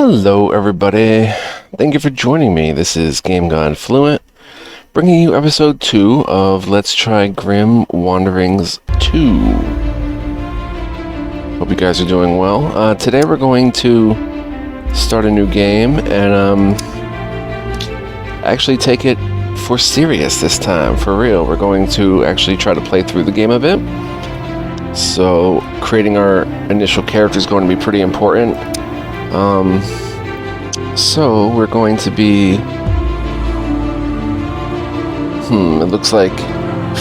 Hello everybody, thank you for joining me. This is Game Gone Fluent, bringing you episode 2 of Let's Try Grim Wanderings 2. Hope you guys are doing well. Today we're going to start a new game and actually take it for serious this time, for real. We're going to actually try to play through the game a bit. So creating our initial character is going to be pretty important. So we're going to be, it looks like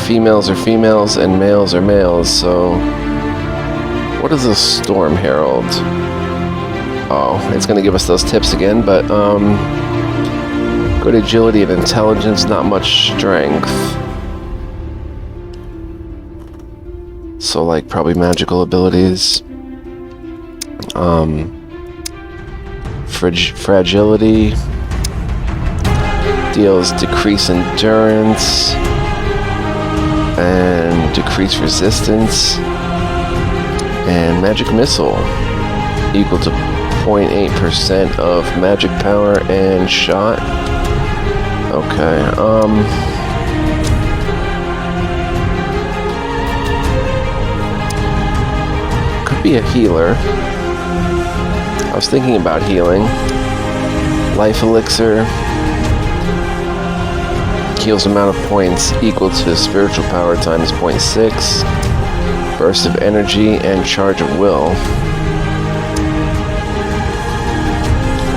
females are females and males are males, so what is a Storm Herald? Oh, it's going to give us those tips again, but good agility and intelligence, not much strength. So like probably magical abilities. Fragility deals decrease endurance and decrease resistance, and magic missile equal to 0.8% of magic power and shot. Okay, could be a healer. I was thinking about healing. Life elixir heals amount of points equal to spiritual power times 0.6. Burst of energy and charge of will.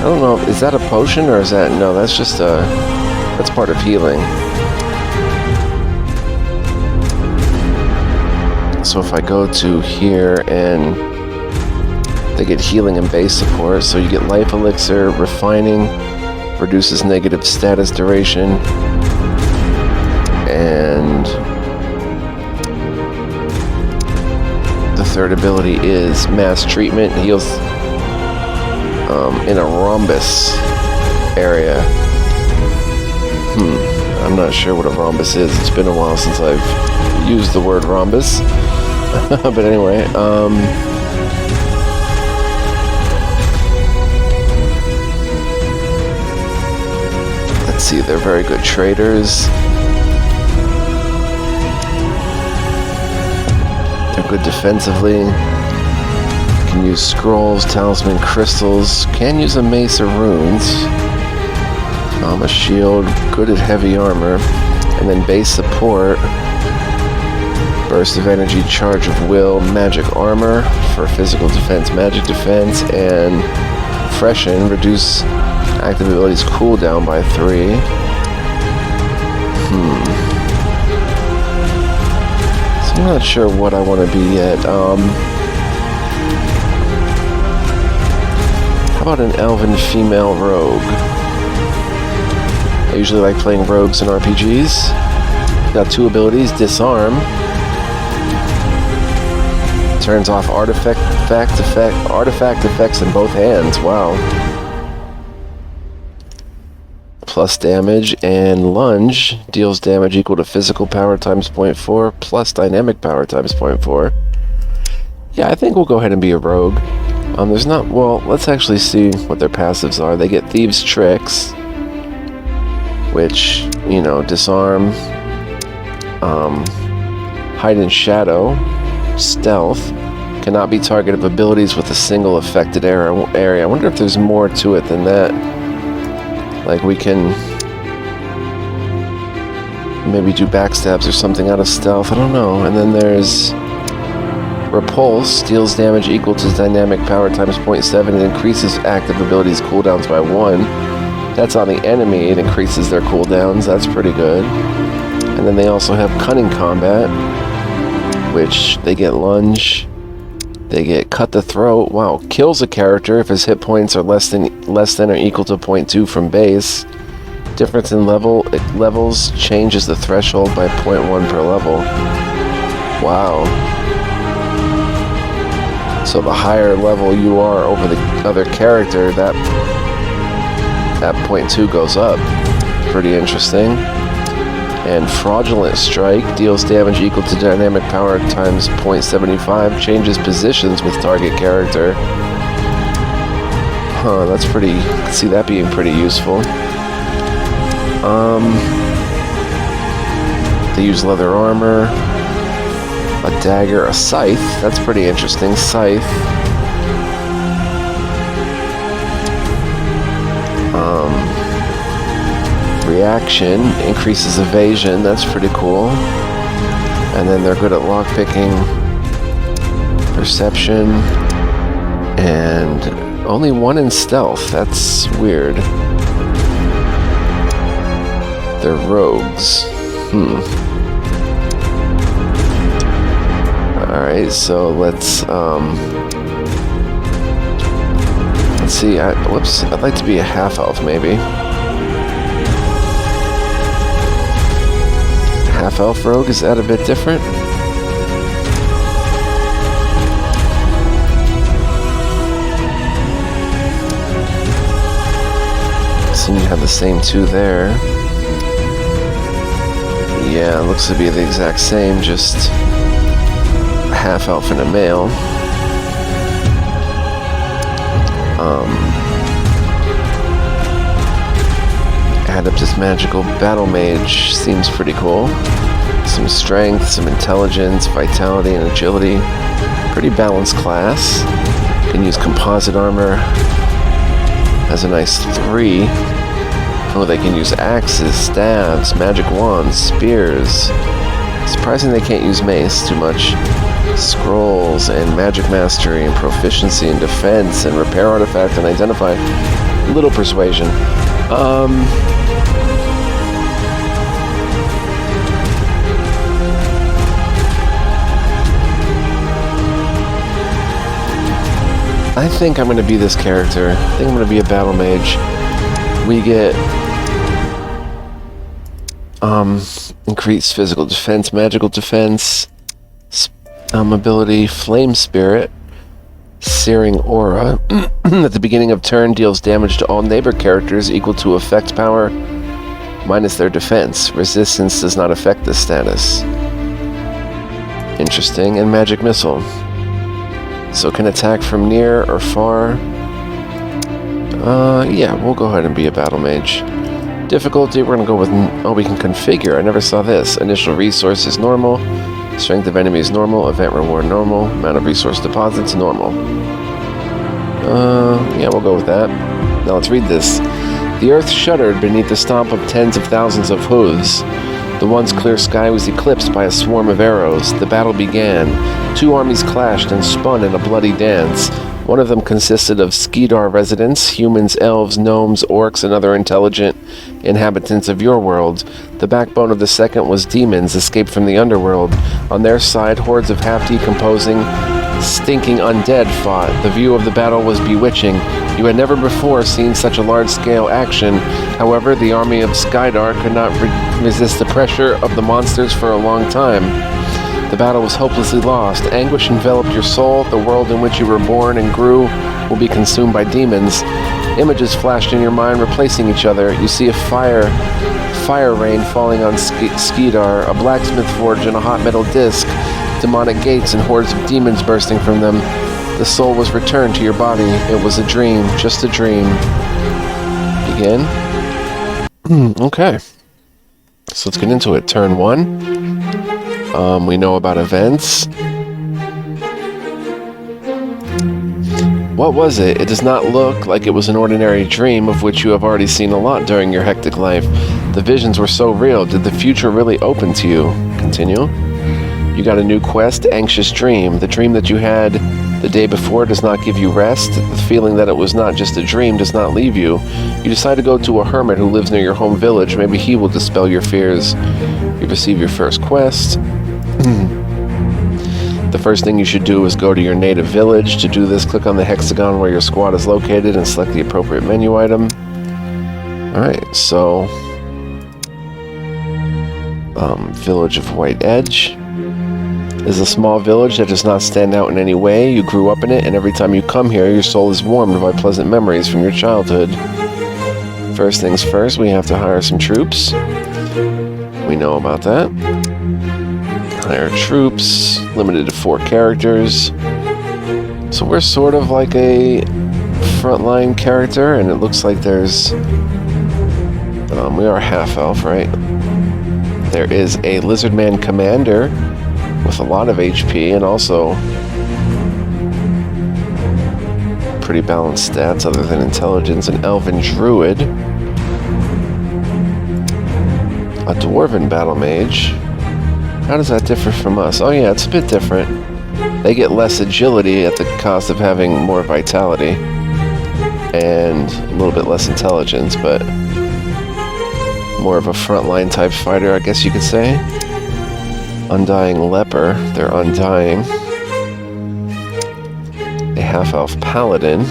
I don't know, is that a potion or is that, no, that's just that's part of healing. So if I go to here and they get healing and base support, so you get life elixir, refining, reduces negative status duration, and the third ability is mass treatment, heals in a rhombus area. I'm not sure what a rhombus is. It's been a while since I've used the word rhombus. But anyway, let's see, they're very good traders. They're good defensively. Can use scrolls, talisman, crystals. Can use a mace or runes. A shield, good at heavy armor. And then base support. Burst of energy, charge of will, magic armor for physical defense, magic defense, and freshen, reduce active abilities cooldown by 3. So I'm not sure what I want to be yet. How about an elven female rogue? I usually like playing rogues in RPGs. Got 2 abilities, disarm. Turns off artifact effects in both hands. Wow. Plus damage, and lunge deals damage equal to physical power times 0.4 plus dynamic power times 0.4. Yeah, I think we'll go ahead and be a rogue. There's not, well, let's actually see what their passives are. They get Thieves' Tricks, which, you know, disarm, hide in shadow, stealth, cannot be target of abilities with a single affected area. I wonder if there's more to it than that. Like we can maybe do backstabs or something out of stealth, I don't know. And then there's Repulse, deals damage equal to dynamic power times 0.7 and increases active abilities cooldowns by 1. That's on the enemy, it increases their cooldowns, that's pretty good. And then they also have Cunning Combat, which they get lunge, they get cut the throat, wow, kills a character if his hit points are less than or equal to 0.2 from base. Difference in levels changes the threshold by 0.1 per level. Wow. So the higher level you are over the other character, that 0.2 goes up. Pretty interesting. And Fraudulent Strike deals damage equal to dynamic power times 0.75, changes positions with target character. Huh, that's pretty... see that being pretty useful. They use leather armor, a dagger, a scythe. That's pretty interesting. Scythe. Reaction increases evasion. That's pretty cool. And then they're good at lockpicking, perception, and only one in stealth. That's weird. They're rogues. Alright, so let's see. Whoops, I'd like to be a half-elf, maybe. Half-elf rogue, is that a bit different? So you have the same two there. Yeah, it looks to be the exact same, just a half-elf and a male. Adeptus Magical Battlemage seems pretty cool. Some strength, some intelligence, vitality, and agility. Pretty balanced class. Can use composite armor. Has a nice 3. Oh, they can use axes, staves, magic wands, spears. Surprising they can't use mace too much. Scrolls and magic mastery and proficiency in defense and repair artifact and identify. Little persuasion. I think I'm going to be this character. I think I'm going to be a battle mage. We get increased physical defense, magical defense, ability, flame spirit, searing aura. At the beginning of turn, deals damage to all neighbor characters equal to effect power minus their defense. Resistance does not affect this status. Interesting. And magic missile. So can attack from near or far. Yeah, we'll go ahead and be a battle mage. Difficulty, we're gonna go with, oh, we can configure. I never saw this. Initial resources normal. Strength of enemies normal. Event reward normal. Amount of resource deposits normal. Yeah, we'll go with that. Now let's read this. The earth shuddered beneath the stomp of tens of thousands of hooves. The once clear sky was eclipsed by a swarm of arrows. The battle began. Two armies clashed and spun in a bloody dance. One of them consisted of Skedar residents, humans, elves, gnomes, orcs, and other intelligent inhabitants of your world. The backbone of the second was demons escaped from the underworld. On their side, hordes of half-decomposing, stinking undead fought. The view of the battle was bewitching. You had never before seen such a large-scale action. However, the army of Skydar could not resist the pressure of the monsters for a long time. The battle was hopelessly lost. Anguish enveloped your soul. The world in which you were born and grew will be consumed by demons. Images flashed in your mind, replacing each other. You see a fire rain falling on Skedar, a blacksmith forge and a hot metal disc, demonic gates and hordes of demons bursting from them. The soul was returned to your body. It was a dream, just a dream. Begin. Okay. So let's get into it. Turn 1. We know about events. What was it? It does not look like it was an ordinary dream of which you have already seen a lot during your hectic life. The visions were so real. Did the future really open to you? Continue. You got a new quest, Anxious Dream. The dream that you had the day before does not give you rest. The feeling that it was not just a dream does not leave you. You decide to go to a hermit who lives near your home village. Maybe he will dispel your fears. You receive your first quest. The first thing you should do is go to your native village. To do this, click on the hexagon where your squad is located and select the appropriate menu item. Alright, so... Village of White Edge is a small village that does not stand out in any way. You grew up in it, and every time you come here, your soul is warmed by pleasant memories from your childhood. First things first, we have to hire some troops. We know about that. Hire troops, limited to 4 characters. So we're sort of like a frontline character, and it looks like there's... we are half-elf, right? There is a Lizardman Commander with a lot of HP, and also pretty balanced stats other than intelligence. An Elven Druid. A Dwarven Battlemage. How does that differ from us? Oh yeah, it's a bit different. They get less agility at the cost of having more vitality and a little bit less intelligence, but more of a frontline type fighter, I guess you could say. Undying Leper, they're undying. A half-elf Paladin.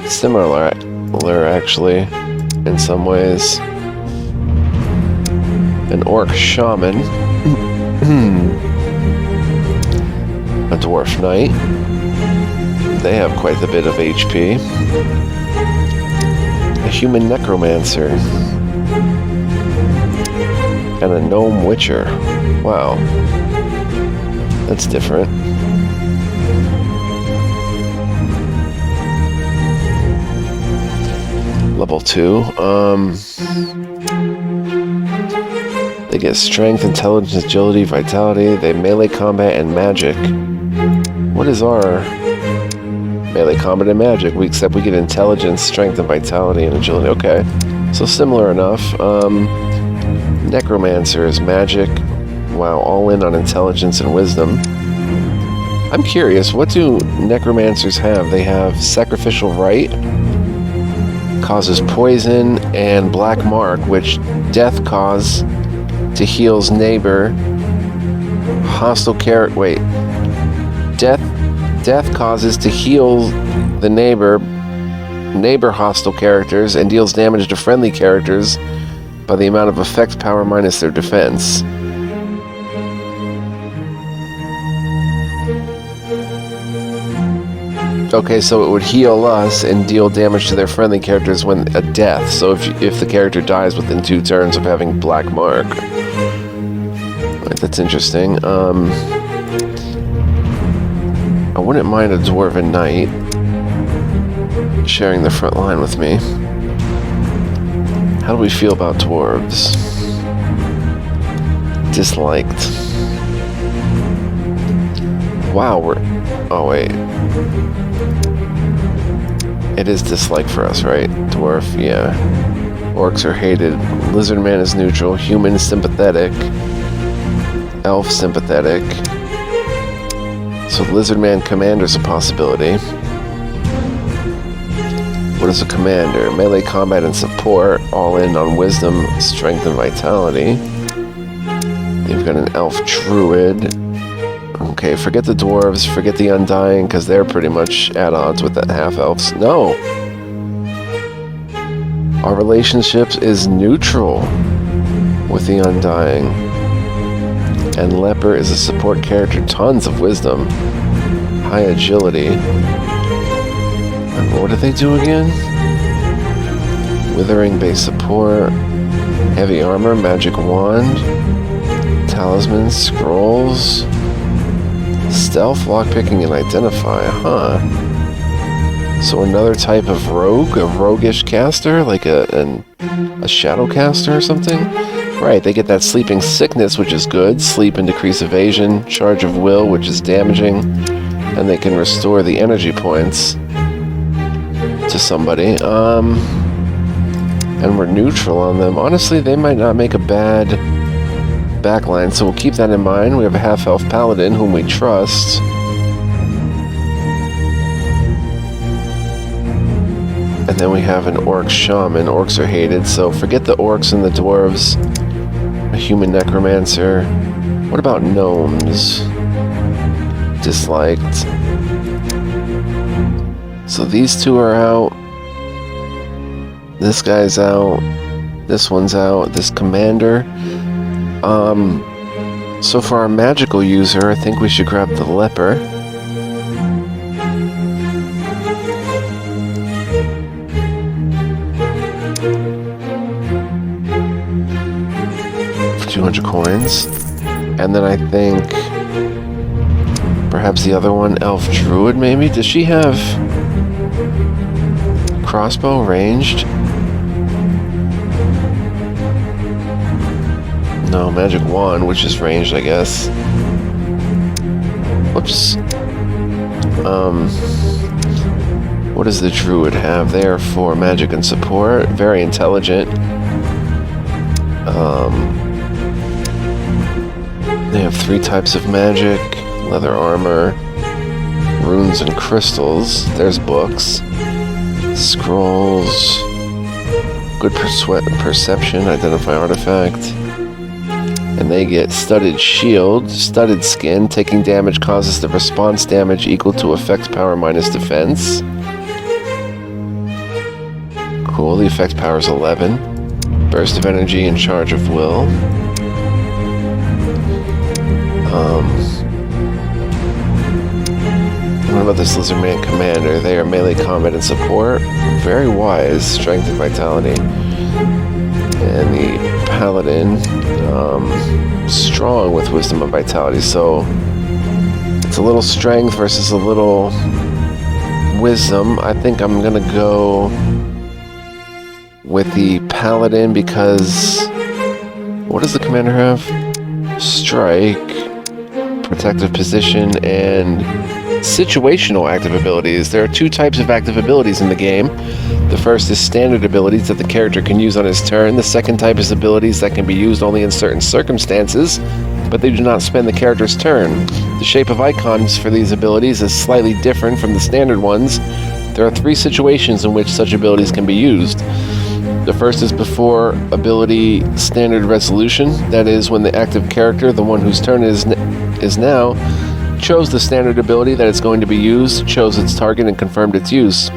Similar actually, in some ways. An Orc Shaman. A Dwarf Knight. They have quite a bit of HP. A Human Necromancer. And a Gnome Witcher. Wow. That's different. Level 2. They get strength, intelligence, agility, vitality. They melee combat and magic. What is our melee combat and magic? Except we get intelligence, strength, and vitality and agility. Okay. So similar enough. Necromancer is magic. Wow, all in on intelligence and wisdom. I'm curious, what do necromancers have? They have sacrificial rite, causes poison, and black mark, which death cause to heals neighbor. Hostile character. Wait. Death causes to heal the neighbor hostile characters and deals damage to friendly characters by the amount of effect power minus their defense. Okay, so it would heal us and deal damage to their friendly characters when a death. So if the character dies within 2 turns of having black mark. Right, that's interesting. I wouldn't mind a Dwarven Knight sharing the front line with me. How do we feel about dwarves? Disliked. Wow, oh wait. It is disliked for us, right? Dwarf, yeah. Orcs are hated. Lizardman is neutral. Human sympathetic. Elf sympathetic. So Lizardman Commander's a possibility. What is a commander? Melee combat and support, all in on wisdom, strength, and vitality. You've got an elf druid. Okay, forget the dwarves, forget the undying, because they're pretty much at odds with the half-elves. No! Our relationships is neutral with the undying. And Leper is a support character, tons of wisdom, high agility. And what do they do again? Withering base support, heavy armor, magic wand, talismans, scrolls, stealth, lockpicking, and identify, huh? So another type of rogue, a roguish caster, like a shadow caster or something? Right, they get that sleeping sickness, which is good, sleep and decrease evasion, charge of will, which is damaging, and they can restore the energy points to somebody. And we're neutral on them. Honestly, they might not make a bad backline, so we'll keep that in mind. We have a half-elf paladin whom we trust. And then we have an orc shaman. Orcs are hated, so forget the orcs and the dwarves. A human necromancer. What about gnomes? Disliked. So these two are out. This guy's out. This one's out. This commander. So for our magical user, I think we should grab the leper. For 200 coins. And then I think Perhaps the other one, Elf Druid, maybe? Does she have crossbow ranged? No, magic wand, which is ranged, I guess. Whoops. What does the druid have there for magic and support? Very intelligent. They have 3 types of magic: leather armor, runes and crystals. There's books, scrolls, good perception, identify artifact. And they get studded shield, studded skin. Taking damage causes the response damage equal to effect power minus defense. Cool, the effect power is 11. Burst of energy and charge of will. What about this Lizardman Commander? They are melee combat and support. Very wise, strength and vitality. And the Paladin, strong with wisdom and vitality. So it's a little strength versus a little wisdom. I think I'm gonna go with the Paladin because what does the commander have? Strike, protective position, and situational active abilities. There are 2 types of active abilities in the game. The first is standard abilities that the character can use on his turn. The second type is abilities that can be used only in certain circumstances, but they do not spend the character's turn. The shape of icons for these abilities is slightly different from the standard ones. There are 3 situations in which such abilities can be used. The first is before ability standard resolution. That is when the active character, the one whose turn is now, chose the standard ability that is going to be used, chose its target, and confirmed its use.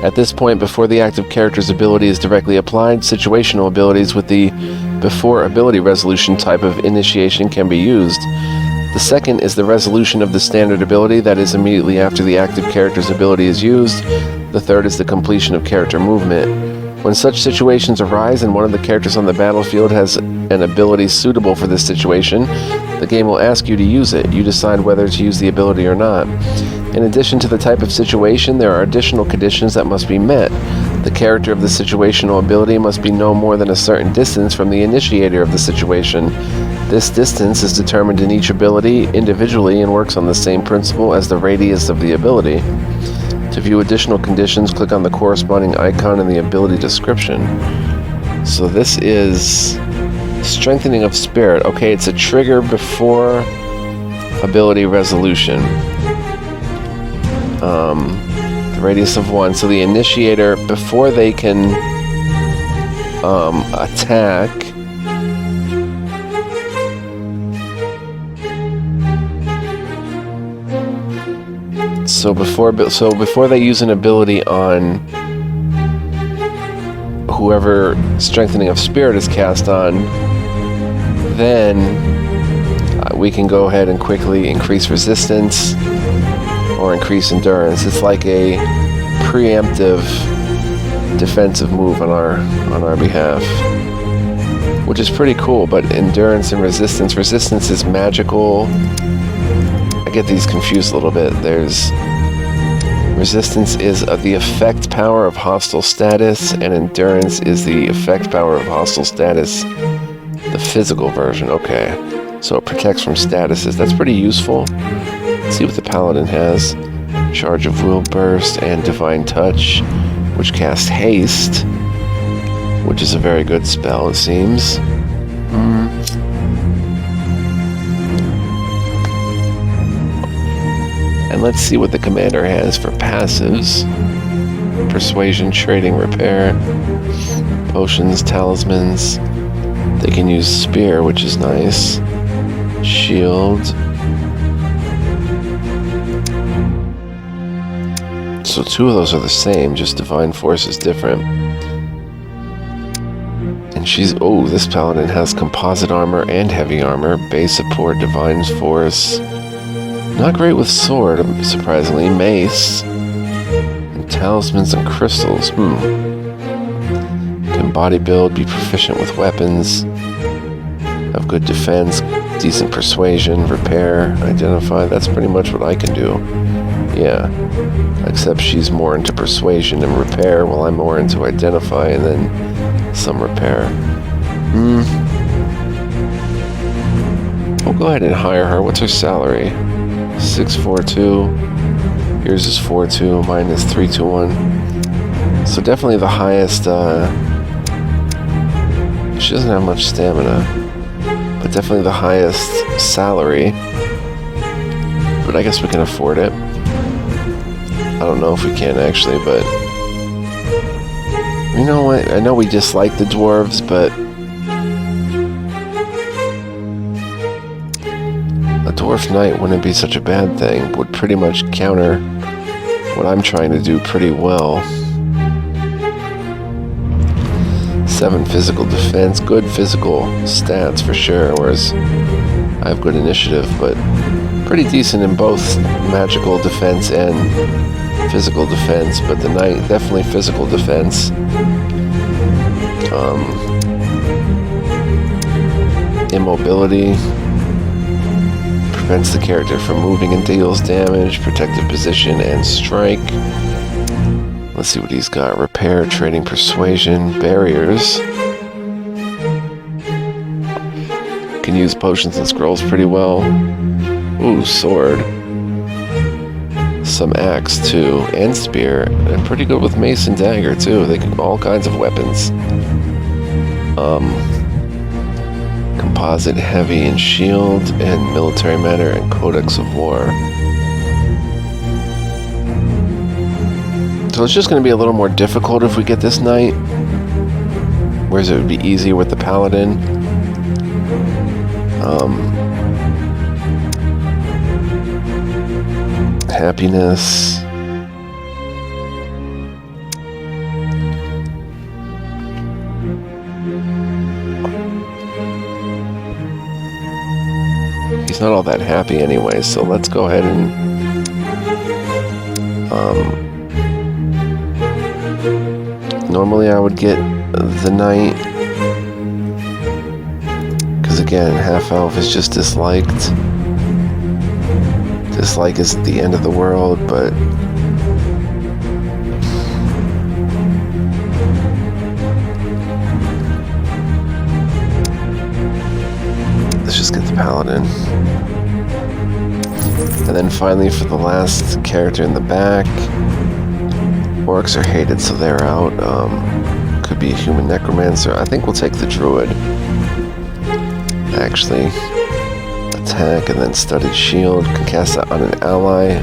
At this point, before the active character's ability is directly applied, situational abilities with the before ability resolution type of initiation can be used. The second is the resolution of the standard ability that is immediately after the active character's ability is used. The third is the completion of character movement. When such situations arise and one of the characters on the battlefield has an ability suitable for this situation, the game will ask you to use it. You decide whether to use the ability or not. In addition to the type of situation, there are additional conditions that must be met. The character of the situational ability must be no more than a certain distance from the initiator of the situation. This distance is determined in each ability individually and works on the same principle as the radius of the ability. To view additional conditions, click on the corresponding icon in the ability description. So this is Strengthening of Spirit. Okay, it's a trigger before ability resolution. The radius of 1. So the initiator, before they can attack, So before they use an ability on whoever Strengthening of Spirit is cast on, then we can go ahead and quickly increase resistance or increase endurance. It's like a preemptive defensive move on our behalf, which is pretty cool. But endurance and resistance is magical. I get these confused a little bit. There's resistance is the effect power of hostile status, and endurance is the effect power of hostile status, the physical version. Okay, so it protects from statuses. That's pretty useful. Let's see what the Paladin has. Charge of Will, Burst, and Divine Touch, which casts Haste, which is a very good spell, it seems. And let's see what the commander has for passives. Persuasion, Trading, Repair, Potions, Talismans. They can use Spear, which is nice. Shield. So 2 of those are the same, just Divine Force is different. And this Paladin has Composite Armor and Heavy Armor, Base Support, Divine Force. Not great with sword, surprisingly. Mace. And talismans and crystals. Can body build, be proficient with weapons. Have good defense. decent persuasion, repair, identify. That's pretty much what I can do. Yeah. Except she's more into persuasion and repair, while I'm more into identify and then some repair. We'll go ahead and hire her. What's her salary? 642. Yours is 42. Mine is 321. So definitely the highest. She doesn't have much stamina, but definitely the highest salary. But I guess we can afford it. I don't know if we can actually, but you know what? I know we dislike the dwarves, but a dwarf knight wouldn't be such a bad thing. Would pretty much counter what I'm trying to do pretty well. 7 physical defense, good physical stats for sure, whereas I have good initiative, but pretty decent in both magical defense and physical defense, but the knight definitely physical defense. Immobility prevents the character from moving and deals damage, protective position, and strike. Let's see what he's got. Repair, trading, persuasion, barriers. Can use potions and scrolls pretty well. Ooh, sword. Some axe too, and spear, and pretty good with mace and dagger too. They can all kinds of weapons. Composite, heavy, and shield, and military matter, and codex of war. So it's just going to be a little more difficult if we get this knight, whereas it would be easier with the paladin. Happiness. He's not all that happy anyway, so let's go ahead and normally I would get the knight, because again, half elf is just disliked. Dislike isn't the end of the world, but let's just get the paladin. And then finally for the last character in the back, orcs are hated, so they're out. Could be a human necromancer. I think we'll take the druid. Actually, attack and then studied shield. Can cast that on an ally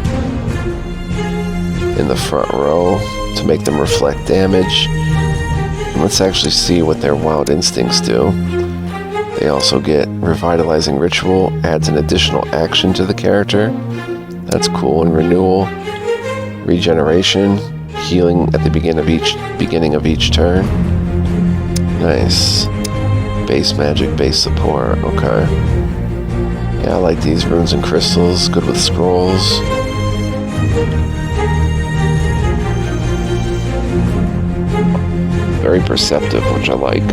in the front row to make them reflect damage. And let's actually see what their wild instincts do. They also get revitalizing ritual, adds an additional action to the character. That's cool. And renewal, regeneration, healing at the beginning of each turn. Nice. Base magic, base support. Okay. Yeah, I like these runes and crystals. Good with scrolls. Very perceptive, which I like.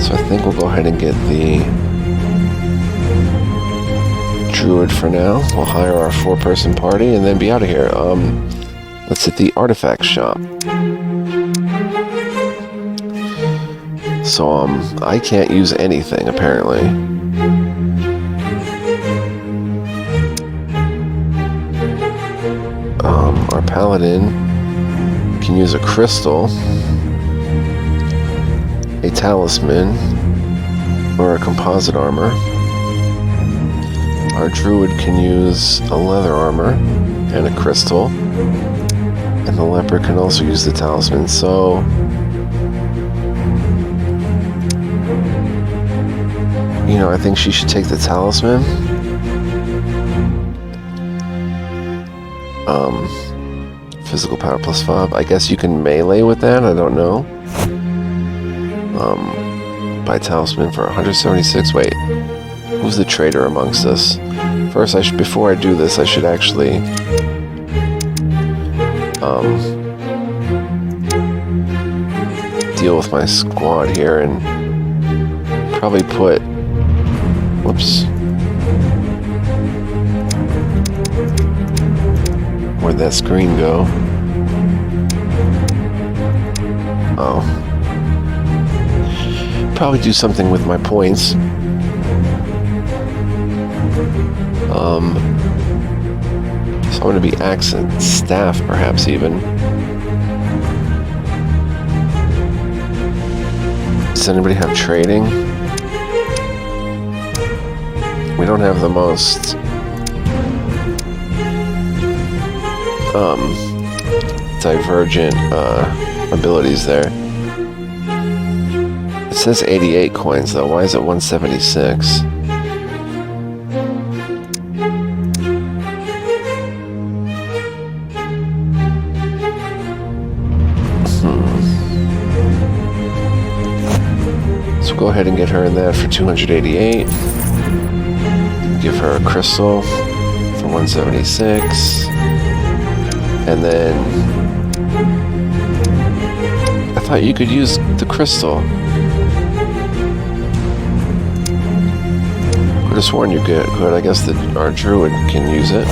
So I think we'll go ahead and get the druid for now. We'll hire our 4-person party and then be out of here. Let's hit the artifact shop. So, I can't use anything, apparently. Our paladin can use a crystal, a talisman, or a composite armor. Our druid can use a leather armor and a crystal. And the leper can also use the talisman, so you know, I think she should take the talisman. Physical power plus 5. I guess you can melee with that, I don't know. Buy talisman for 176. Wait, who's the traitor amongst us? First, before I do this, I should actually deal with my squad here and probably put Whoops. Where'd that screen go? Oh. Probably do something with my points. So I'm going to be accent staff, perhaps even. Does anybody have trading? We don't have the most divergent abilities there. It says 88 coins though. Why is it 176? So go ahead and get her in that for 288. Give her a crystal for 176. And then I thought you could use the crystal. Could have sworn you could. I guess our druid can use it.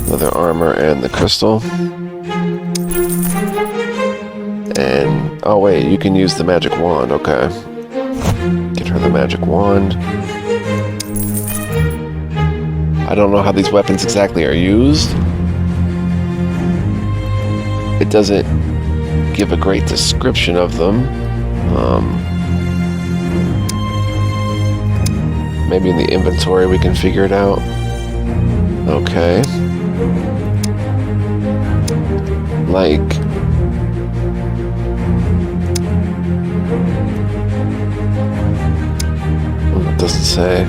Leather armor and the crystal. And oh wait, you can use the magic wand. Okay. Get her the magic wand. I don't know how these weapons exactly are used. It doesn't give a great description of them. Maybe in the inventory we can figure it out. Okay. Like... It doesn't say.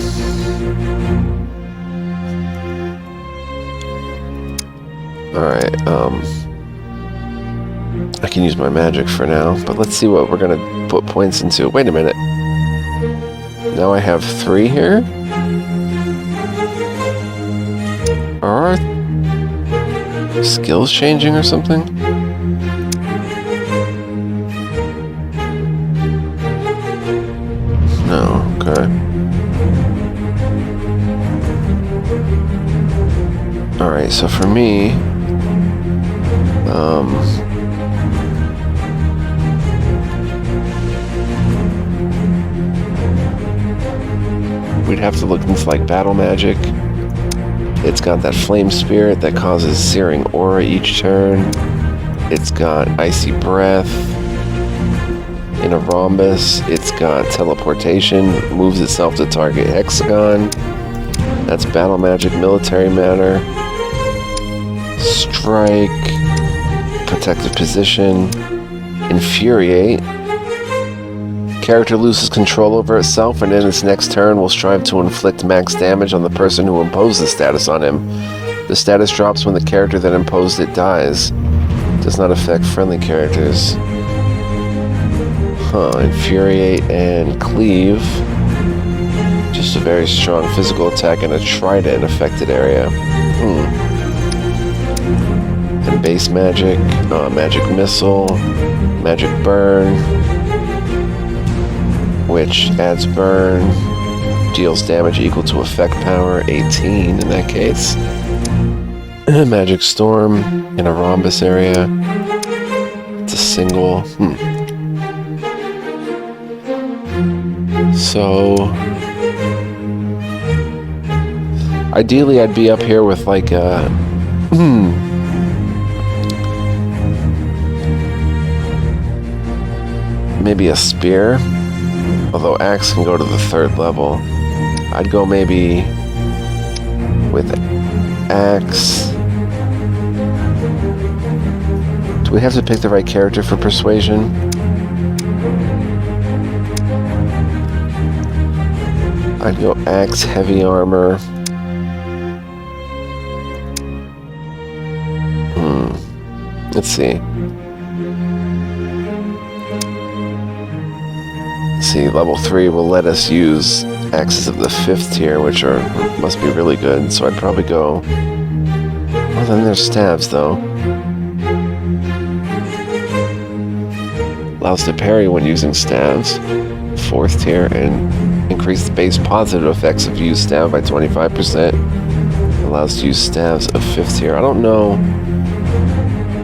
Alright, I can use my magic for now, but let's see what we're gonna put points into. Wait a minute. Now I have 3 here? Are our skills changing or something? No, okay. Alright, so for me, we'd have to look into like battle magic. It's got that flame spirit that causes searing aura each turn. It's got icy breath in a rhombus. It's got teleportation, moves itself to target hexagon. That's battle magic, military matter, strike, protective position, infuriate. Character loses control over itself and in its next turn will strive to inflict max damage on the person who imposed the status on him. The status drops when the character that imposed it dies. Does not affect friendly characters. Infuriate and cleave. Just a very strong physical attack and a trident in affected area. And base magic, magic missile, magic burn, which adds burn, deals damage equal to effect power, 18 in that case. Magic storm in a rhombus area. It's a single. So ideally I'd be up here with like a maybe a spear, although axe can go to the 3rd level. I'd go maybe with axe. Do we have to pick the right character for persuasion? I'd go axe, heavy armor. Let's see. Level 3 will let us use axes of the 5th tier, which must be really good. So I'd probably go. Well, then there's stabs though. Allows to parry when using stabs. 4th tier and increase the base positive effects of used staff by 25%. Allows to use staves of 5th tier. I don't know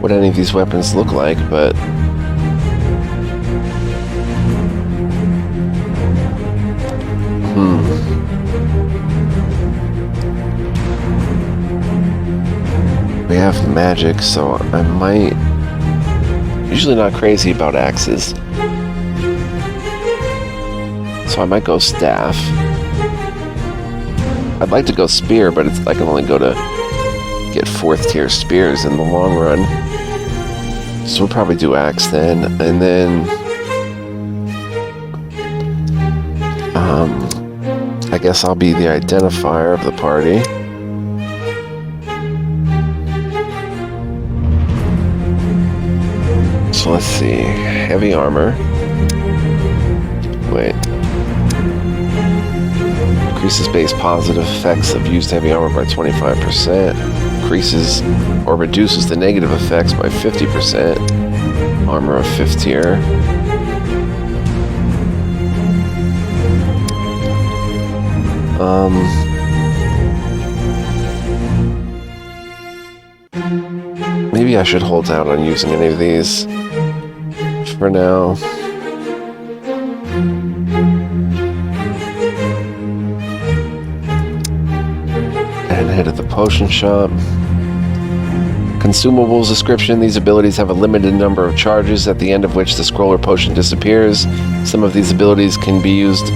what any of these weapons look like, but we have magic, so I might... Usually not crazy about axes, so I might go staff. I'd like to go spear, but I can only go to get 4th tier spears in the long run. So we'll probably do axe then, and then I guess I'll be the identifier of the party. So let's see, heavy armor. Wait. Increases base positive effects of used heavy armor by 25%. Increases or reduces the negative effects by 50%. Armor of 5th tier. Maybe I should hold out on using any of these for now. And head to the potion shop. Consumables description. These abilities have a limited number of charges, at the end of which the scroll or potion disappears. Some of these abilities can be used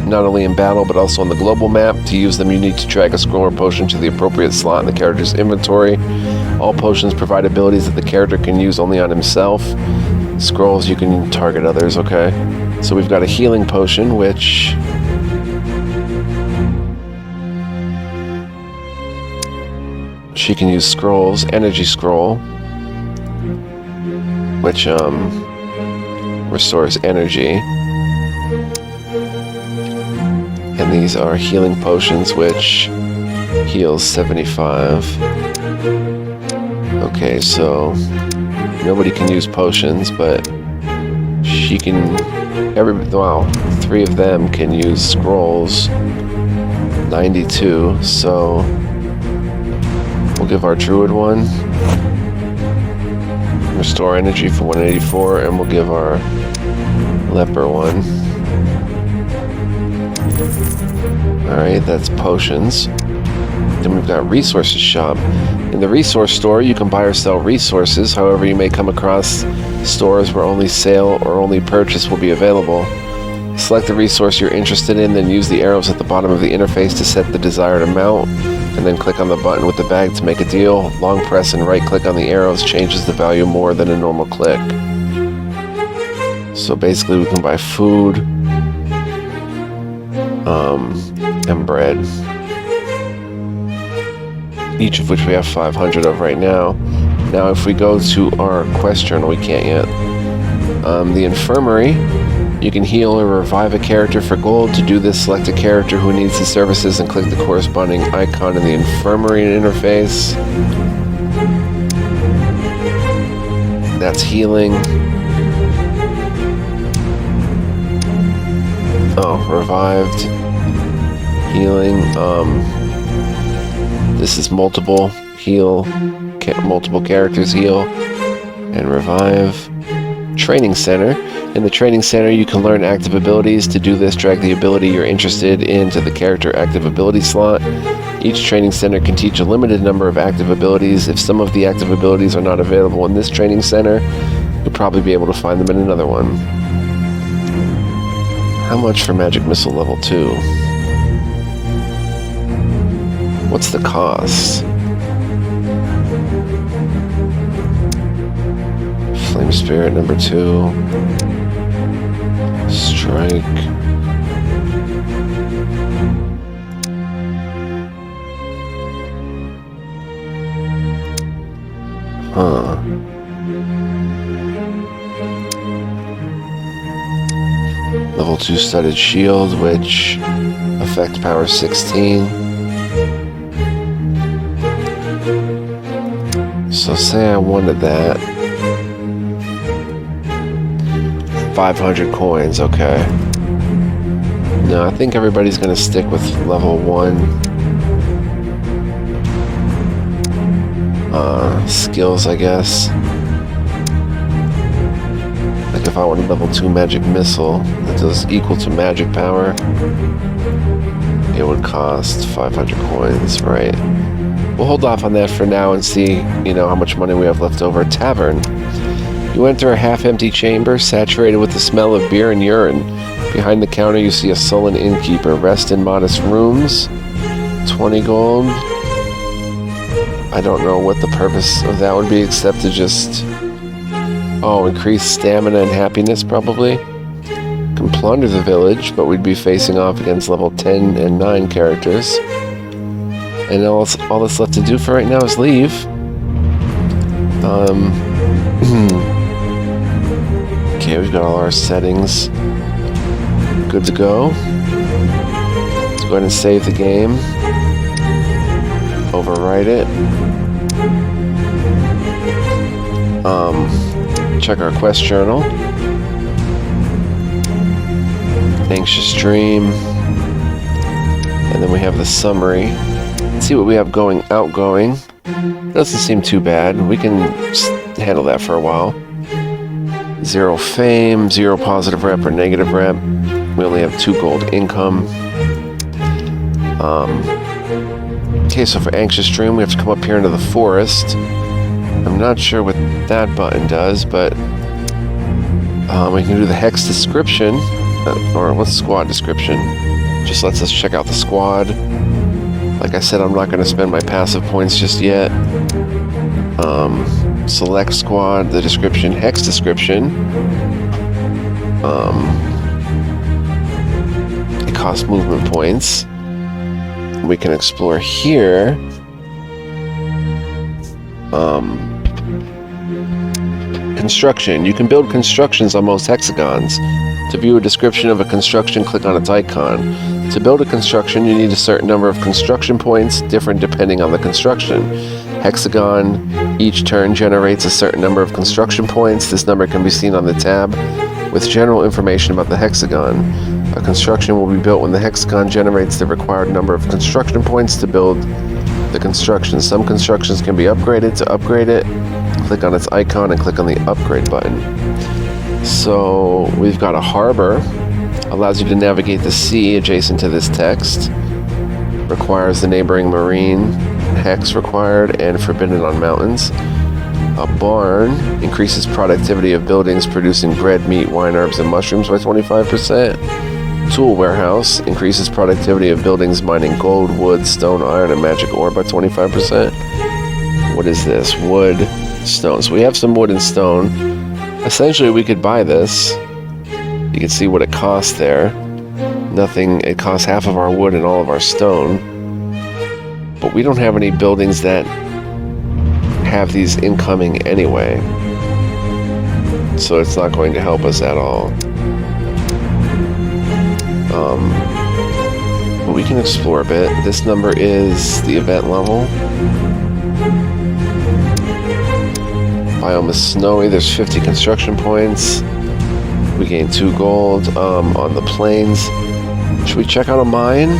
not only in battle, but also on the global map. To use them, you need to drag a scroll or potion to the appropriate slot in the character's inventory. All potions provide abilities that the character can use only on himself. Scrolls, you can target others, okay? So we've got a healing potion, which... she can use scrolls, energy scroll, which restores energy. And these are healing potions, which heals 75. Okay, so nobody can use potions, but she can... wow, 3 of them can use scrolls. 92, so we'll give our druid one. Restore energy for 184, and we'll give our leper one. Alright, that's potions. Then we've got resources shop. In the resource store, you can buy or sell resources. However, you may come across stores where only sale or only purchase will be available. Select the resource you're interested in, then use the arrows at the bottom of the interface to set the desired amount, and then click on the button with the bag to make a deal. Long press and right click on the arrows changes the value more than a normal click. So basically we can buy food and bread, each of which we have 500 of right now. Now if we go to our quest journal, we can't yet. The infirmary, you can heal or revive a character for gold. To do this, select a character who needs the services and click the corresponding icon in the infirmary interface. That's healing. Oh, revived. Healing. This is multiple heal. Multiple characters heal. And revive. Training Center. In the Training Center, you can learn active abilities. To do this, drag the ability you're interested in to the character active ability slot. Each Training Center can teach a limited number of active abilities. If some of the active abilities are not available in this Training Center, you'll probably be able to find them in another one. How much for Magic Missile level 2? What's the cost? Flame Spirit number 2. Strike. Huh. Level 2 studded shield, which effect power 16. So say I wanted that. 500 coins, okay. No, I think everybody's going to stick with level 1 skills, I guess. Like if I want a level 2 magic missile that does equal to magic power, it would cost 500 coins, right? We'll hold off on that for now and see, how much money we have left over. Tavern. You enter a half-empty chamber saturated with the smell of beer and urine. Behind the counter you see a sullen innkeeper. Rest in modest rooms. 20 gold. I don't know what the purpose of that would be except to just... Oh, increase stamina and happiness probably. Can plunder the village, but we'd be facing off against level 10 and 9 characters. And all that's left to do for right now is leave. Okay, we've got all our settings good to go. Let's go ahead and save the game. Overwrite it. Check our quest journal. Anxious Dream. And then we have the summary. Let's see what we have outgoing. Doesn't seem too bad. We can handle that for a while. 0 fame, 0 positive rep or negative rep. We only have 2 gold income. Okay, so for Anxious Dream, we have to come up here into the forest. I'm not sure what that button does, but we can do the hex description, or what's squad description? Just lets us check out the squad. Like I said, I'm not going to spend my passive points just yet. Select squad, the description, hex description. It costs movement points. We can explore here. Construction. You can build constructions on most hexagons. To view a description of a construction, click on its icon. To build a construction, you need a certain number of construction points, different depending on the construction. Hexagon, each turn generates a certain number of construction points. This number can be seen on the tab with general information about the hexagon. A construction will be built when the hexagon generates the required number of construction points to build the construction. Some constructions can be upgraded. To upgrade it, click on its icon and click on the upgrade button. So we've got a harbor. Allows you to navigate the sea adjacent to this text. Requires the neighboring marine. Hex required and forbidden on mountains. A barn increases productivity of buildings producing bread, meat, wine, herbs, and mushrooms by 25%. Tool warehouse increases productivity of buildings mining gold, wood, stone, iron, and magic ore by 25%. What is this? Wood, stone. So we have some wood and stone. Essentially, we could buy this. You can see what it costs there. Nothing. It costs half of our wood and all of our stone. But we don't have any buildings that have these incoming anyway. So it's not going to help us at all. But we can explore a bit. This number is the event level. Biome is snowy. There's 50 construction points. We gain 2 gold on the plains. Should we check out a mine?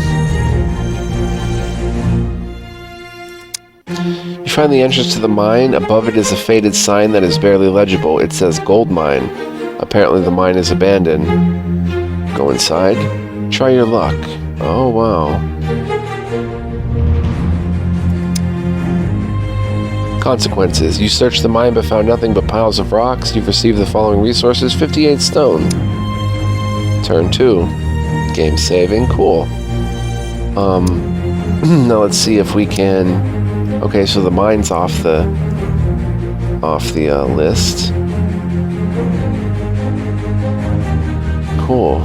You find the entrance to the mine. Above it is a faded sign that is barely legible. It says gold mine. Apparently the mine is abandoned. Go inside. Try your luck. Oh, wow. Consequences. You searched the mine but found nothing but piles of rocks. You've received the following resources. 58 stone. Turn 2. Game saving. Cool. Now let's see if we can... Okay, so the mine's off the list. Cool.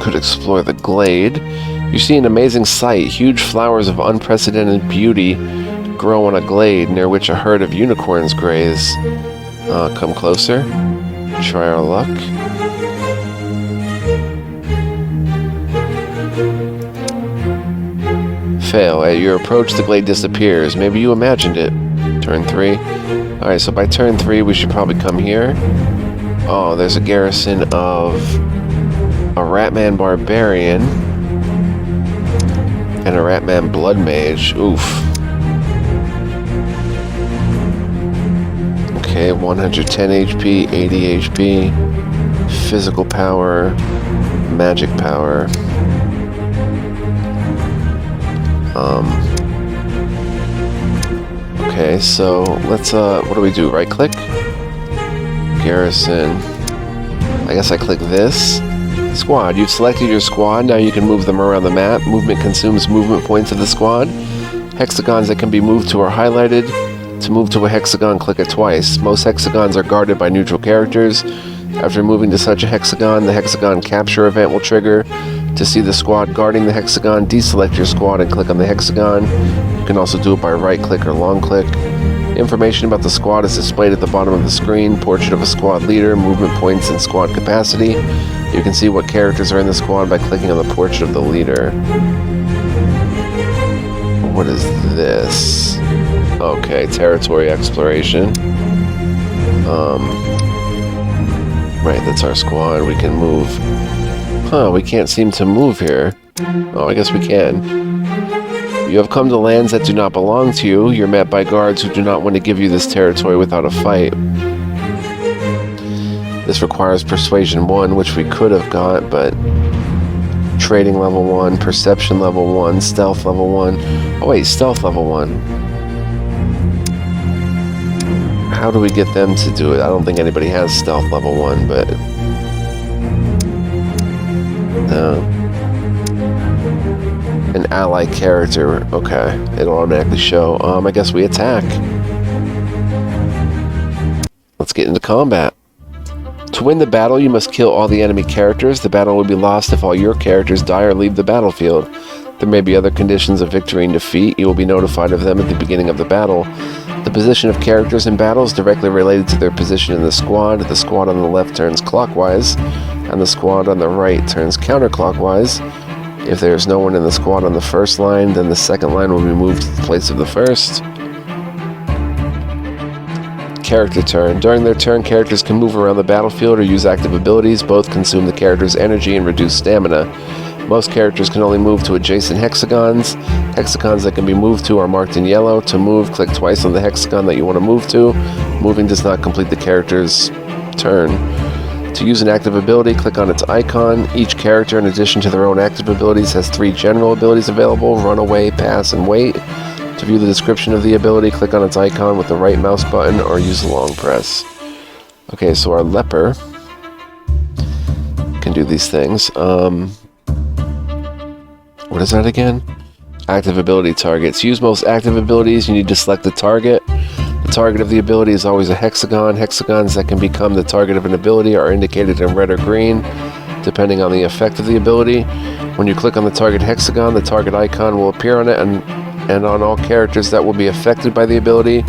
Could explore the glade. You see an amazing sight. Huge flowers of unprecedented beauty grow on a glade near which a herd of unicorns graze. Come closer. Try our luck. Fail. At your approach, the glade disappears. Maybe you imagined it. Turn 3. Alright, so by turn 3, we should probably come here. Oh, there's a garrison of a Ratman Barbarian and a Ratman Bloodmage. Oof. Okay, 110 HP, 80 HP, physical power, magic power. Okay, so let's, what do we do? Right click? Garrison. I guess I click this. Squad. You've selected your squad. Now you can move them around the map. Movement consumes movement points of the squad. Hexagons that can be moved to are highlighted. To move to a hexagon, click it twice. Most hexagons are guarded by neutral characters. After moving to such a hexagon, the hexagon capture event will trigger. To see the squad guarding the hexagon, deselect your squad and click on the hexagon. You can also do it by right click or long click. Information about the squad is displayed at the bottom of the screen. Portrait of a squad leader, movement points, and squad capacity. You can see what characters are in the squad by clicking on the portrait of the leader. What is this? Okay, territory exploration. Right, that's our squad. We can move. Huh, we can't seem to move here. Oh, I guess we can. You have come to lands that do not belong to you. You're met by guards who do not want to give you this territory without a fight. This requires Persuasion 1, which we could have got, but... Trading level 1, Perception level 1, Stealth level 1. Oh wait, Stealth level 1. How do we get them to do it? I don't think anybody has Stealth level 1, but... No. An ally character. Okay. It'll automatically show. I guess we attack. Let's get into combat. To win the battle, you must kill all the enemy characters. The battle will be lost if all your characters die or leave the battlefield. There may be other conditions of victory and defeat. You will be notified of them at the beginning of the battle. The position of characters in battle is directly related to their position in the squad. The squad on the left turns clockwise, and the squad on the right turns counterclockwise. If there is no one in the squad on the first line, then the second line will be moved to the place of the first. Character turn. During their turn, characters can move around the battlefield or use active abilities. Both consume the character's energy and reduce stamina. Most characters can only move to adjacent hexagons. Hexagons that can be moved to are marked in yellow. To move, click twice on the hexagon that you want to move to. Moving does not complete the character's turn. To use an active ability, click on its icon. Each character, in addition to their own active abilities, has 3 general abilities available: Run Away, Pass, and Wait. To view the description of the ability, click on its icon with the right mouse button or use the long press. Okay, so our leper can do these things. What is that again? Active ability targets. Use most active abilities. You need to select the target. The target of the ability is always a hexagon. Hexagons that can become the target of an ability are indicated in red or green, depending on the effect of the ability. When you click on the target hexagon, the target icon will appear on it, and on all characters that will be affected by the ability,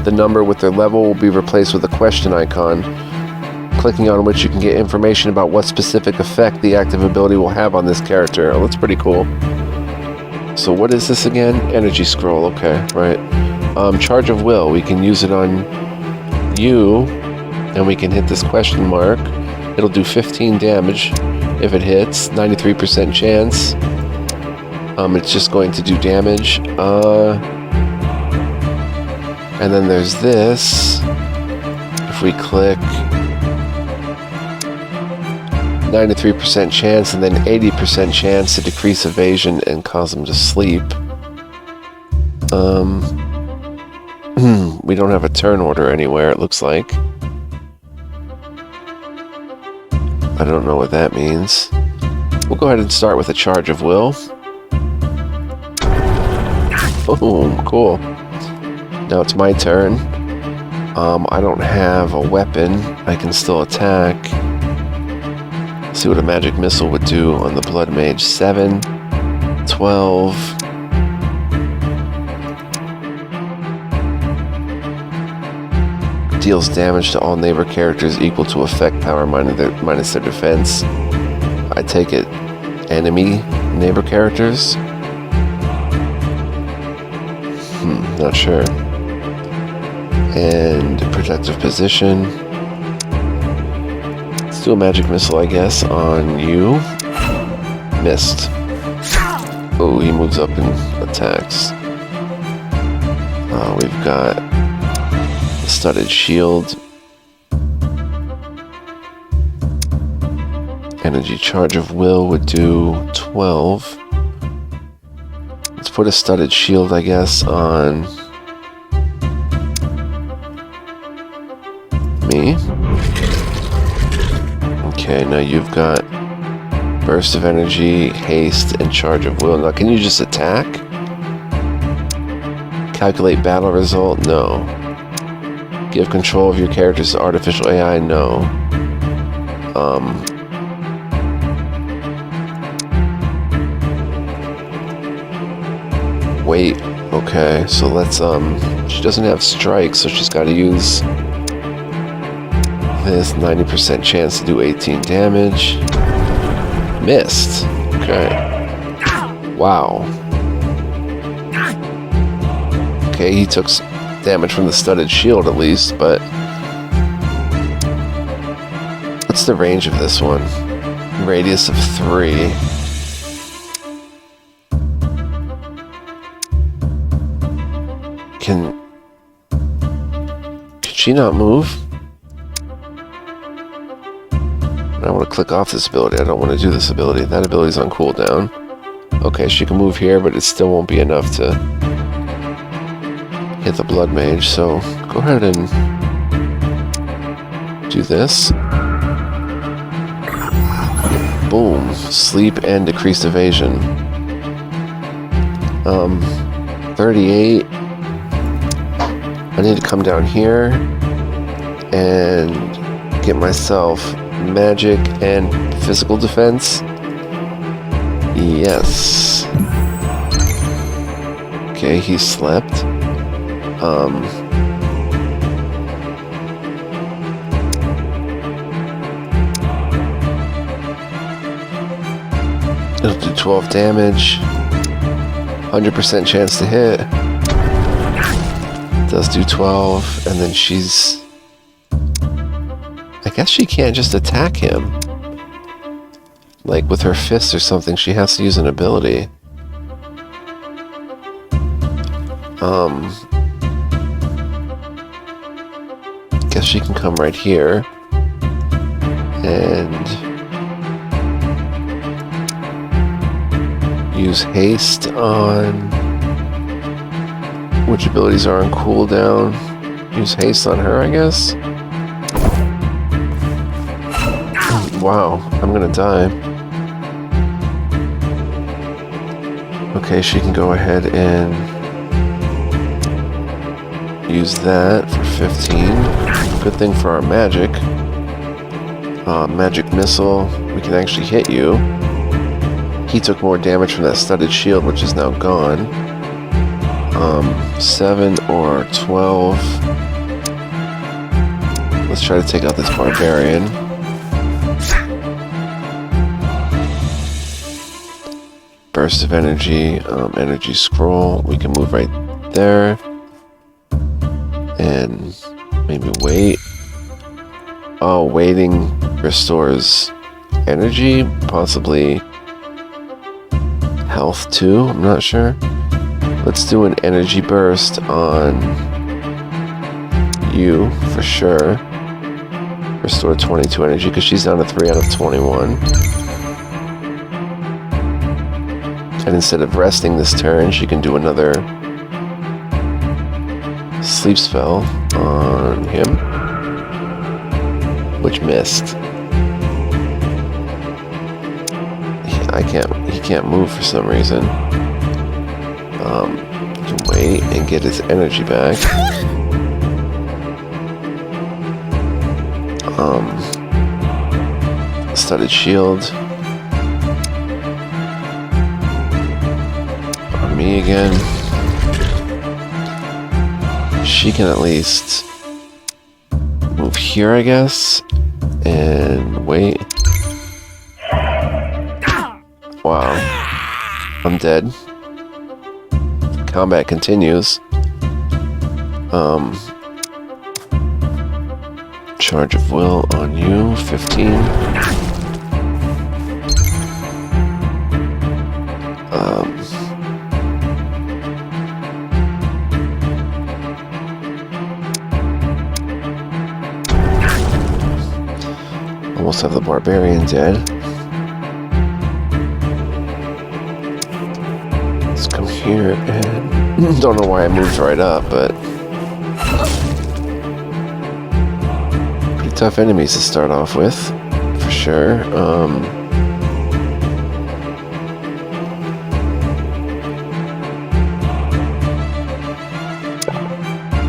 the number with their level will be replaced with a question icon, clicking on which you can get information about what specific effect the active ability will have on this character. Oh, that's pretty cool. So what is this again? Energy scroll. Okay, right. Charge of will. We can use it on you, and we can hit this question mark. It'll do 15 damage if it hits. 93% chance. It's just going to do damage. And then there's this. If we click, 93% chance, and then 80% chance to decrease evasion and cause them to sleep. We don't have a turn order anywhere, it looks like. I don't know what that means. We'll go ahead and start with a charge of will. Boom, cool. Now it's my turn. I don't have a weapon. I can still attack. Let's see what a magic missile would do on the Bloodmage. 7, 12. Deals damage to all neighbor characters equal to effect power minus their defense. I take it enemy neighbor characters? Not sure. And protective position. Let's do a magic missile, I guess, on you. Missed. Oh, he moves up and attacks. We've got a studded shield. Energy charge of will would do 12. Let's put a studded shield, I guess, on me. Okay, now you've got burst of energy, haste, and charge of will. Now, can you just attack? Calculate battle result? No. Give control of your characters to artificial AI? No. Wait. Okay, so let's, she doesn't have strike, so she's got to use this 90% chance to do 18 damage. Missed. Okay. Wow. Okay, he took damage from the studded shield at least, but what's the range of this one? Radius of 3. Can she not move? I want to click off this ability. I don't want to do this ability. That ability's on cooldown. Okay, she can move here, but it still won't be enough to hit the blood mage. So go ahead and do this. Boom. Sleep and decreased evasion. 38. I need to come down here and get myself magic and physical defense. Yes. Okay, he slept. It'll do 12 damage. 100% chance to hit. Does do 12, and then she's... I guess she can't just attack him. Like with her fists or something, she has to use an ability. Guess she can come right here. And use haste on... Which abilities are on cooldown? Use haste on her, I guess? Wow, I'm gonna die. Okay, she can go ahead and use that for 15. Good thing for our magic. Magic missile. We can actually hit you. He took more damage from that studded shield, which is now gone. 7 or 12. Let's try to take out this barbarian. Burst of energy, energy scroll. We can move right there. And maybe wait. Oh, waiting restores energy, possibly health too, I'm not sure. Let's do an energy burst on you for sure. Restore 22 energy because she's down to 3 out of 21. And instead of resting this turn, she can do another sleep spell on him, which missed. He can't move for some reason. He can wait and get his energy back. Studded shield. On me again. She can at least move here, I guess, and wait. Wow. I'm dead. Combat continues. Charge of will on you, 15. Almost have the barbarian dead. Let's come here and don't know why I moved right up, but pretty tough enemies to start off with, for sure.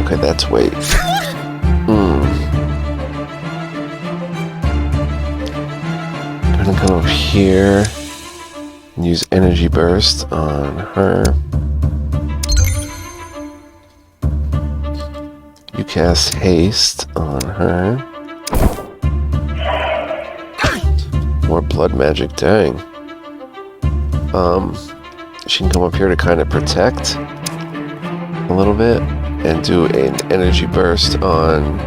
Okay, that's weight. Gonna come up here and use energy burst on her. You cast haste on her. More blood magic, dang. She can come up here to kind of protect a little bit and do an energy burst on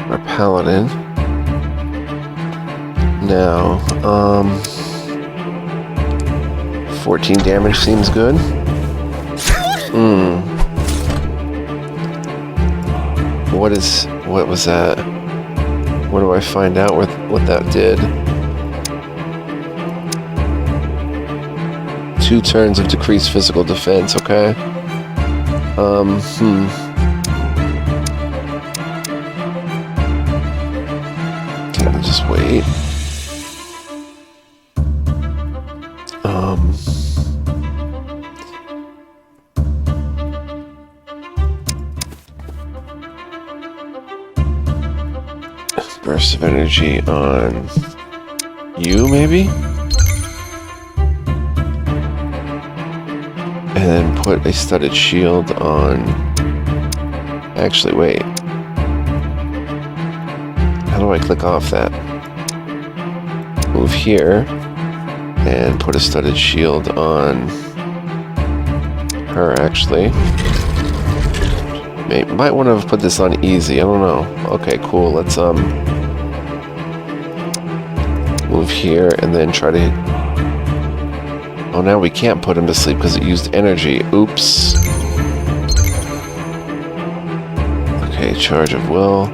our paladin. Now, 14 damage seems good. What was that? What do I find out what that did? 2 turns of decreased physical defense, okay. Can I just wait? Burst of energy on you, maybe? And then put a studded shield on... Actually, wait. How do I click off that? Move here and put a studded shield on her, actually. Might want to have put this on easy, I don't know. Okay, cool, let's move here and then try to hit... Oh, now we can't put him to sleep because it used energy. Oops. Okay, charge of will.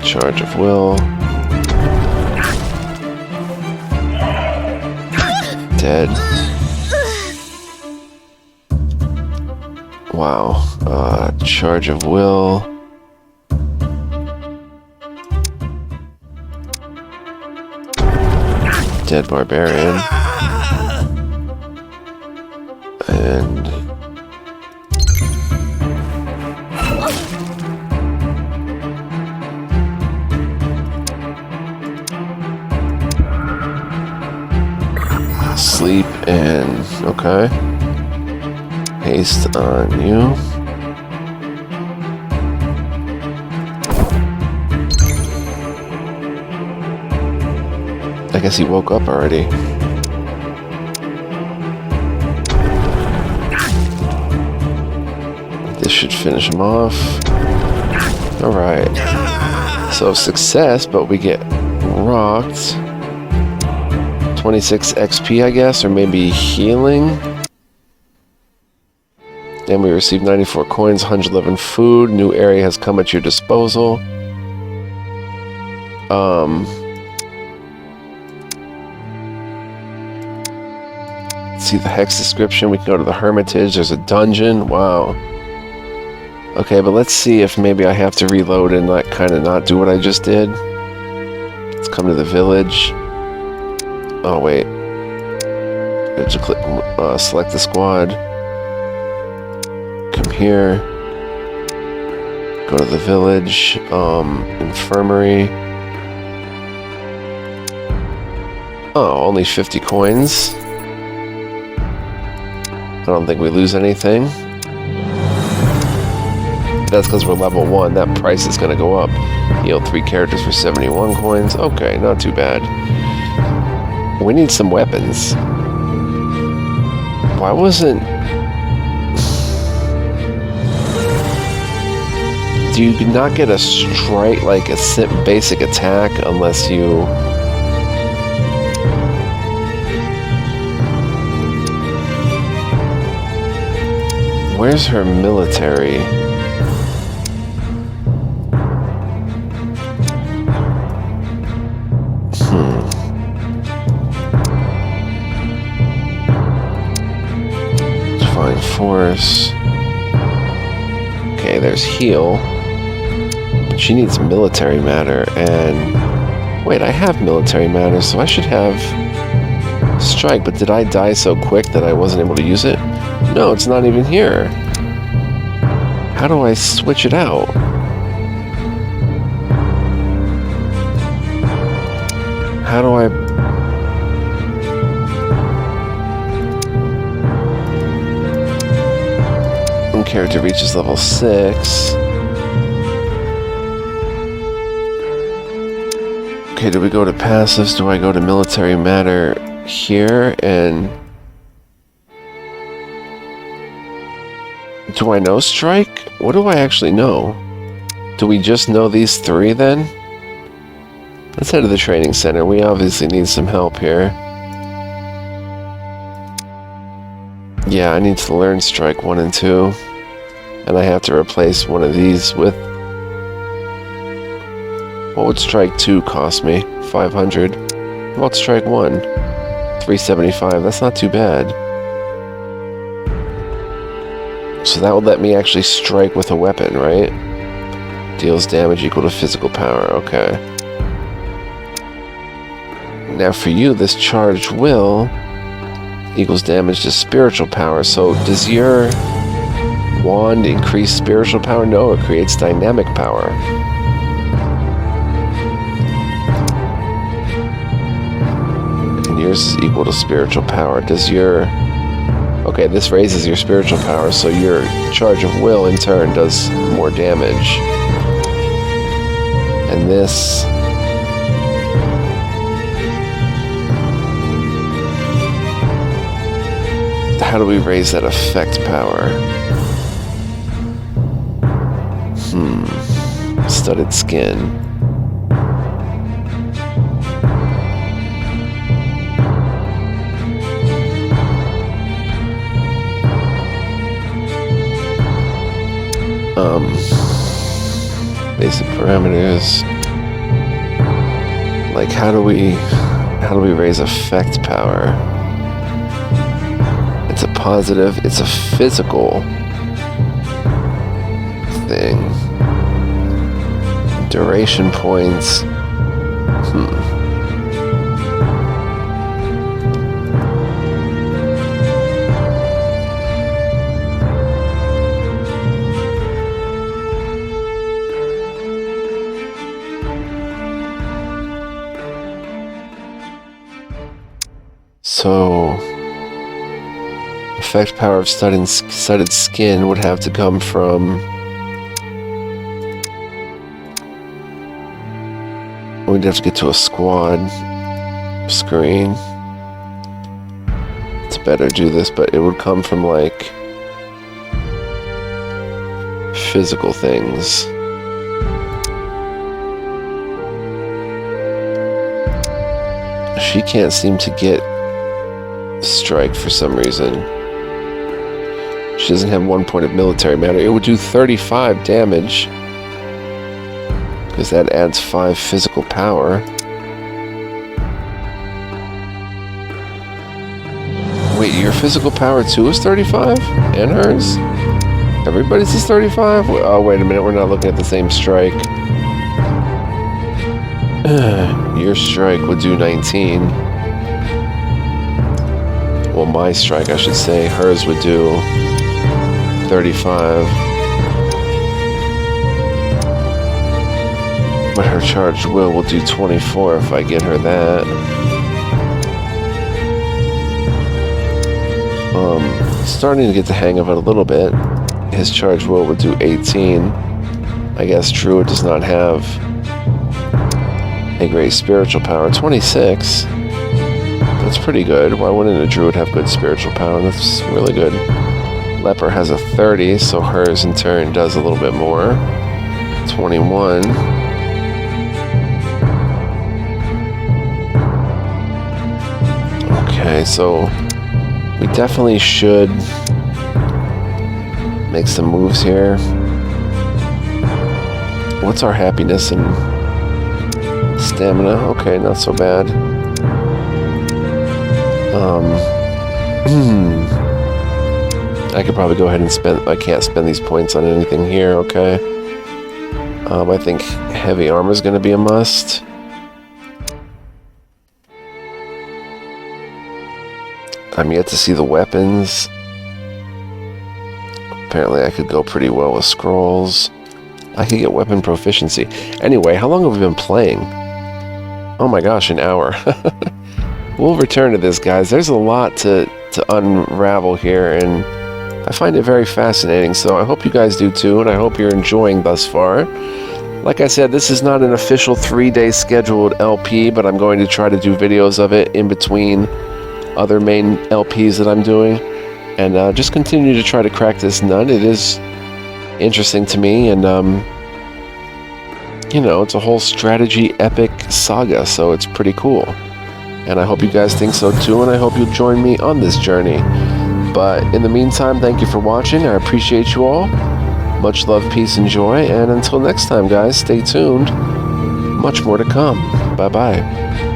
Charge of will. Dead. Wow. Charge of will. Dead barbarian. And sleep and okay. Haste on you. I guess he woke up already. This should finish him off. Alright. So success, but we get rocked. 26 XP, I guess, or maybe healing. And we received 94 coins, 111 food. New area has come at your disposal. See the hex description. We can go to the Hermitage. There's a dungeon. Wow. Okay, but let's see if maybe I have to reload and not do what I just did. Let's come to the village. Oh wait. I have to click, select the squad. Come here. Go to the village. Infirmary. Oh, only 50 coins. I don't think we lose anything. that's because we're level 1. That price is going to go up. Heal 3 characters for 71 coins. Okay, not too bad. We need some weapons. Why wasn't... Do you not get a strike, like a basic attack, unless you... Where's her military? Divine Force. Okay, there's heal. But she needs military matter, and... Wait, I have military matter, so I should have... Strike, but did I die so quick that I wasn't able to use it? No, it's not even here. How do I switch it out? How do I... One character reaches level 6. Okay, do we go to passives? Do I go to military matter here? And... Do I know strike? What do I actually know? Do we just know these 3 then? Let's head to the training center. We obviously need some help here. Yeah, I need to learn strike 1 and 2. And I have to replace one of these with... What would strike 2 cost me? 500. What about strike 1? 375. That's not too bad. So that would let me actually strike with a weapon, right? Deals damage equal to physical power, okay. Now for you, this charged will equals damage to spiritual power. So does your wand increase spiritual power? No, it creates dynamic power. And yours is equal to spiritual power. Does your... Okay, this raises your spiritual power, so your charge of will, in turn, does more damage. And this... How do we raise that effect power? Studded skin. Basic parameters. Like, how do we raise effect power? It's a positive, it's a physical thing. Duration points. So, effect power of studded skin would have to come from... We'd have to get to a squad screen to better do this, but it would come from, like, physical things. She can't seem to get strike for some reason. She doesn't have 1 point of military matter. It would do 35 damage, because that adds 5 physical power. Wait, your physical power too is 35? And hers? Everybody's is 35? Oh, wait a minute, we're not looking at the same strike. Your strike would do 19. Well, my strike, I should say. Hers would do 35. But her charged will do 24 if I get her that. Starting to get the hang of it a little bit. His charged will would do 18. I guess Druid does not have a great spiritual power. 26. That's pretty good. Why wouldn't a Druid have good spiritual power? That's really good. Leper has a 30, so hers in turn does a little bit more. 21. Okay, so we definitely should make some moves here. What's our happiness and stamina? Okay, not so bad. I could probably go ahead and spend... I can't spend these points on anything here, okay. I think heavy armor is going to be a must. I'm yet to see the weapons. Apparently I could go pretty well with scrolls. I could get weapon proficiency. Anyway, how long have we been playing? Oh my gosh, an hour. We'll return to this, guys. There's a lot to unravel here, and I find it very fascinating, so I hope you guys do too, and I hope you're enjoying thus far. Like I said, this is not an official 3-day scheduled LP, but I'm going to try to do videos of it in between other main LPs that I'm doing, and just continue to try to crack this nut. It is interesting to me, and you know, it's a whole strategy epic saga, so it's pretty cool. And I hope you guys think so too, and I hope you'll join me on this journey. But in the meantime, thank you for watching. I appreciate you all. Much love, peace, and joy. And until next time, guys, stay tuned. Much more to come. Bye-bye.